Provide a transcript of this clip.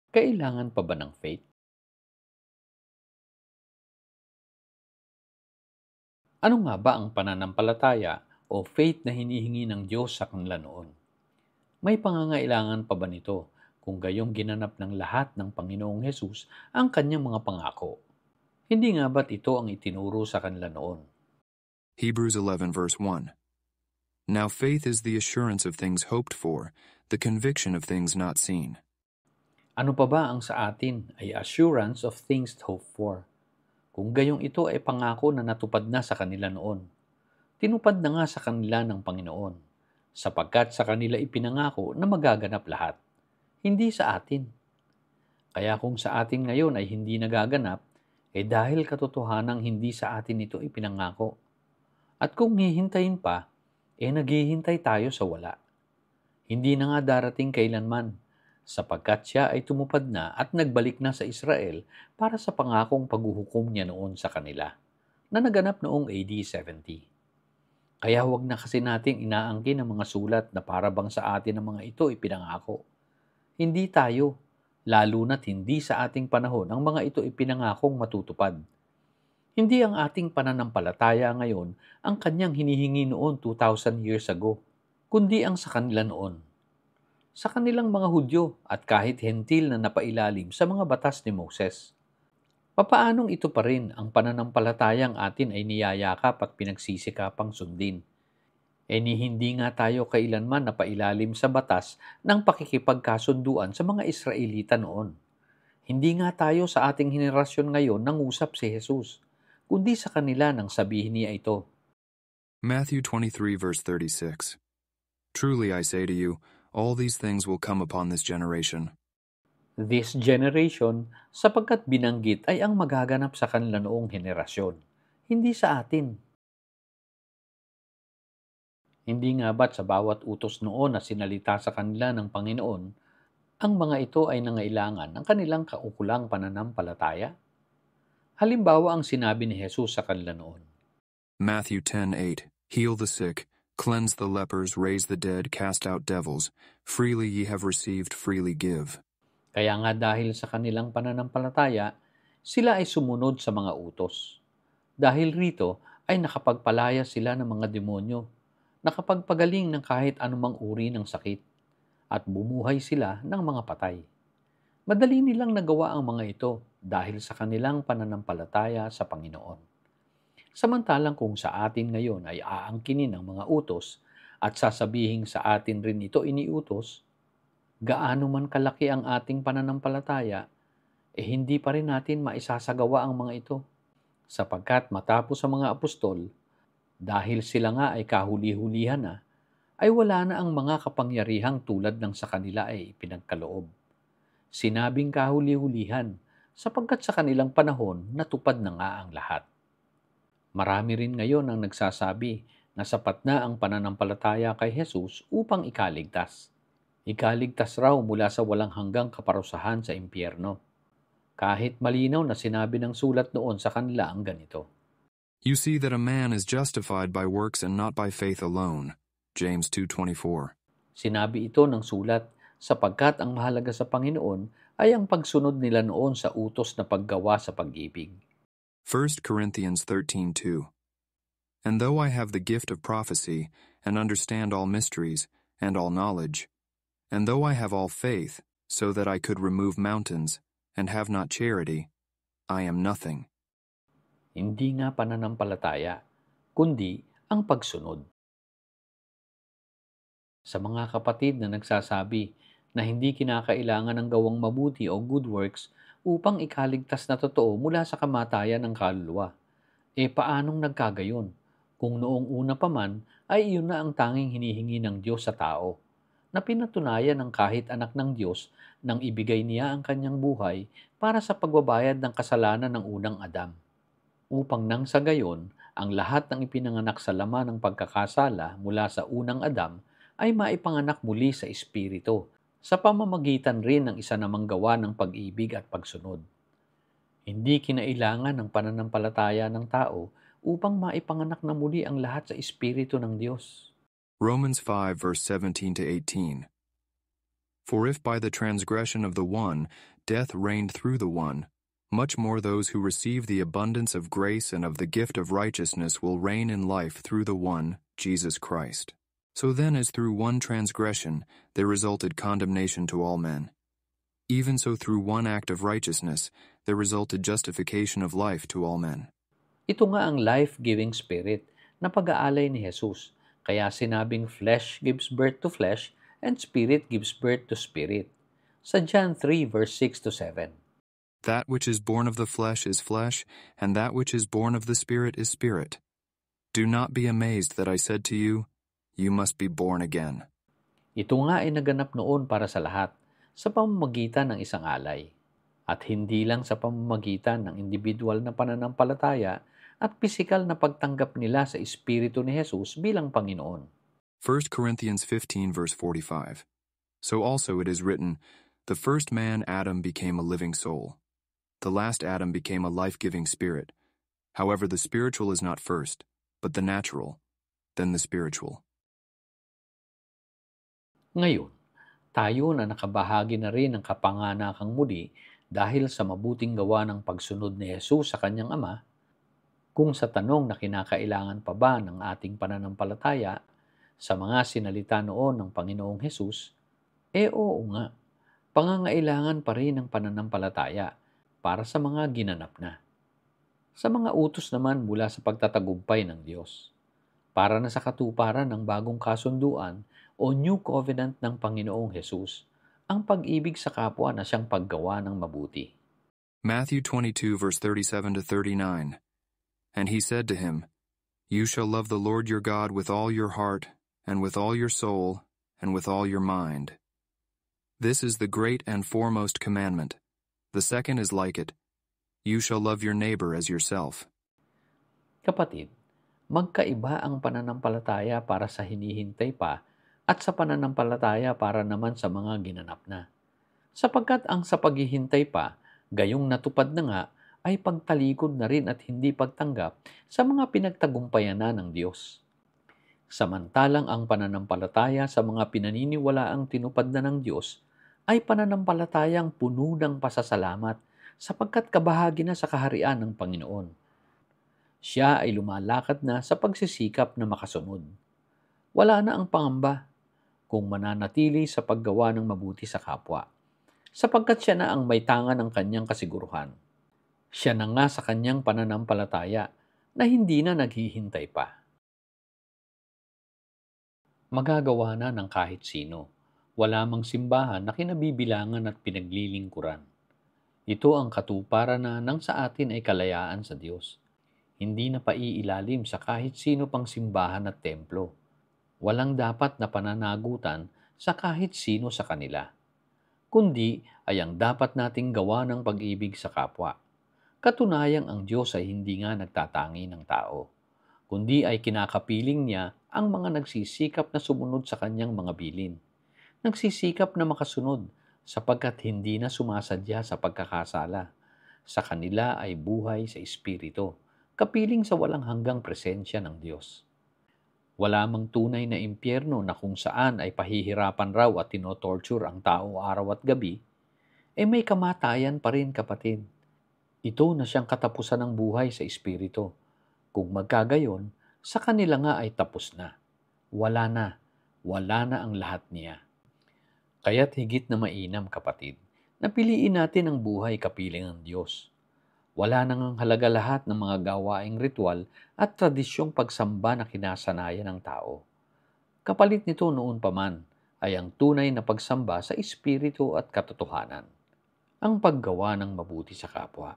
Kailangan pa ba ng faith? Ano nga ba ang pananampalataya o faith na hinihingi ng Diyos sa kanila noon? May pangangailangan pa ba nito kung gayong ginanap ng lahat ng Panginoong Hesus ang kanyang mga pangako? Hindi nga ba't ito ang itinuro sa kanila noon? Hebrews 11 verse 1. Now faith is the assurance of things hoped for, the conviction of things not seen. Ano pa ba ang sa atin ay assurance of things hoped for? Kung gayong ito ay pangako na natupad na sa kanila noon. Tinupad na nga sa kanila ng Panginoon, sapagkat sa kanila ipinangako na magaganap lahat, hindi sa atin. Kaya kung sa atin ngayon ay hindi nagaganap, dahil katotohanang hindi sa atin ito ipinangako. At kung hihintayin pa, naghihintay tayo sa wala. Hindi na nga darating kailanman, sapagkat siya ay tumupad na at nagbalik na sa Israel para sa pangakong paghuhukom niya noon sa kanila, na naganap noong AD 70. Kaya huwag na kasi nating inaangkin ang mga sulat na para bang sa atin ang mga ito ipinangako. Hindi tayo, lalo na't hindi sa ating panahon ang mga ito ipinangakong matutupad. Hindi ang ating pananampalataya ngayon ang kanyang hinihingi noon 2,000 years ago, kundi ang sa kanila noon. Sa kanilang mga Hudyo at kahit hentil na napailalim sa mga batas ni Moses. Papaanong ito pa rin ang pananampalatayang atin ay niyayakap at pinagsisikapang sundin? Ni hindi nga tayo kailanman napailalim sa batas ng pakikipagkasunduan sa mga Israelita noon. Hindi nga tayo sa ating henerasyon ngayon nangusap si Jesus, kundi sa kanila nang sabihin niya ito. Matthew 23 verse 36. Truly I say to you, all these things will come upon this generation. This generation, sapagkat binanggit ay ang magaganap sa kanila noong henerasyon, hindi sa atin. Hindi nga ba't sa bawat utos noon na sinalita sa kanila ng Panginoon, ang mga ito ay nangailangan ng kanilang kaukulang pananampalataya? Halimbawa ang sinabi ni Jesus sa kanila noon. Matthew 10:8. Heal the sick, cleanse the lepers, raise the dead, cast out devils. Freely ye have received, freely give. Kaya nga dahil sa kanilang pananampalataya, sila ay sumunod sa mga utos. Dahil rito ay nakapagpalaya sila ng mga demonyo, nakapagpagaling ng kahit anumang uri ng sakit, at bumuhay sila ng mga patay. Madali nilang nagawa ang mga ito dahil sa kanilang pananampalataya sa Panginoon. Samantalang kung sa atin ngayon ay aangkinin ang mga utos at sasabihin sa atin rin ito iniutos, gaano man kalaki ang ating pananampalataya, hindi pa rin natin maisasagawa ang mga ito. Sapagkat matapos ang mga apostol, dahil sila nga ay kahuli-hulihan na, ay wala na ang mga kapangyarihang tulad ng sa kanila ay ipinagkaloob. Sinabing kahuli-hulihan, sapagkat sa kanilang panahon natupad na nga ang lahat. Marami rin ngayon ang nagsasabi na sapat na ang pananampalataya kay Jesus upang ikaligtas. Ikaligtas raw mula sa walang hanggang kaparusahan sa impyerno. Kahit malinaw na sinabi ng sulat noon sa kanila ang ganito. You see that a man is justified by works and not by faith alone. James 2:24. Sinabi ito ng sulat sapagkat ang mahalaga sa Panginoon ay ang pagsunod nila noon sa utos na paggawa sa pag-ibig. 1 Corinthians 13:2. And though I have the gift of prophecy, and understand all mysteries, and all knowledge, and though I have all faith, so that I could remove mountains, and have not charity, I am nothing. Hindi nga pananampalataya, kundi ang pagsunod. Sa mga kapatid na nagsasabi na hindi kinakailangan ng gawang mabuti o good works upang ikaligtas na totoo mula sa kamatayan ng kaluluwa. Paanong nagkagayon? Kung noong una pa man ay iyon na ang tanging hinihingi ng Diyos sa tao, na pinatunayan ng kahit anak ng Diyos nang ibigay niya ang kanyang buhay para sa pagbabayad ng kasalanan ng unang Adam. Upang nang sa gayon, ang lahat ng ipinanganak sa laman ng pagkakasala mula sa unang Adam ay maipanganak muli sa Espiritu, sa pamamagitan rin ng isa namang gawa ng pag-ibig at pagsunod. Hindi kinailangan ng pananampalataya ng tao upang maipanganak na muli ang lahat sa Espiritu ng Diyos. Romans 5 verse 17 to 18. For if by the transgression of the one death reigned through the one, much more those who receive the abundance of grace and of the gift of righteousness will reign in life through the one, Jesus Christ. So then, as through one transgression there resulted condemnation to all men, even so through one act of righteousness there resulted justification of life to all men. Ito nga ang life-giving spirit na pag-aalay ni Jesus. Kaya sinabing flesh gives birth to flesh and spirit gives birth to spirit. Sa John 3 verse 6 to 7. That which is born of the flesh is flesh, and that which is born of the Spirit is spirit. Do not be amazed that I said to you, you must be born again. Ito nga ay naganap noon para sa lahat, sa pamamagitan ng isang alay. At hindi lang sa pamamagitan ng individual na pananampalataya at pisikal na pagtanggap nila sa Espiritu ni Jesus bilang Panginoon. 1 Corinthians 15 verse 45. So also it is written, the first man Adam became a living soul. The last Adam became a life-giving spirit. However, the spiritual is not first, but the natural, then the spiritual. Ngayon, tayo na nakabahagi na rin ng kapanganakang muli dahil sa mabuting gawa ng pagsunod ni Jesus sa kanyang Ama, kung sa tanong na kinakailangan pa ba ng ating pananampalataya sa mga sinalita noon ng Panginoong Jesus, oo nga, pangangailangan pa rin ng pananampalataya para sa mga ginanap na. Sa mga utos naman mula sa pagtatagumpay ng Diyos, para na sa katuparan ng bagong kasunduan o New Covenant ng Panginoong Jesus, ang pag-ibig sa kapwa na siyang paggawa ng mabuti. Matthew 22 verse 37 to 39. And he said to him, you shall love the Lord your God with all your heart, and with all your soul, and with all your mind. This is the great and foremost commandment. The second is like it. You shall love your neighbor as yourself. Kapatid, magkaiba ang pananampalataya para sa hinihintay pa at sa pananampalataya para naman sa mga ginanap na. Sapagkat ang sa paghihintay pa, gayong natupad na nga, ay pagtalikod na rin at hindi pagtanggap sa mga pinagtagumpayan na ng Diyos. Samantalang ang pananampalataya sa mga pinaniniwalaang tinupad na ng Diyos ay pananampalatayang puno ng pasasalamat sapagkat kabahagi na sa kaharian ng Panginoon. Siya ay lumalakad na sa pagsisikap na makasunod. Wala na ang pangamba kung mananatili sa paggawa ng mabuti sa kapwa, sapagkat siya na ang may tanga ng kanyang kasiguruhan. Siya na nga sa kanyang pananampalataya na hindi na naghihintay pa. Magagawa na ng kahit sino. Wala mang simbahan na kinabibilangan at pinaglilingkuran. Ito ang katuparan na nang sa atin ay kalayaan sa Diyos. Hindi na paiilalim sa kahit sino pang simbahan at templo. Walang dapat na pananagutan sa kahit sino sa kanila. Kundi ay ang dapat nating gawa ng pag-ibig sa kapwa. Katunayang ang Diyos ay hindi nga nagtatangi ng tao, kundi ay kinakapiling niya ang mga nagsisikap na sumunod sa kanyang mga bilin. Nagsisikap na makasunod sapagkat hindi na sumasadya sa pagkakasala. Sa kanila ay buhay sa Espiritu, kapiling sa walang hanggang presensya ng Diyos. Wala mang tunay na impyerno na kung saan ay pahihirapan raw at tinotorture ang tao araw at gabi, may kamatayan pa rin, kapatid. Ito na siyang katapusan ng buhay sa Espiritu. Kung magkagayon, sa kanila nga ay tapos na. Wala na ang lahat niya. Kaya't higit na mainam, kapatid, na piliin natin ang buhay kapiling ng Diyos. Wala nang halaga lahat ng mga gawaing ritual at tradisyong pagsamba na kinasanayan ng tao. Kapalit nito noon pa man ay ang tunay na pagsamba sa Espiritu at katotohanan, ang paggawa ng mabuti sa kapwa.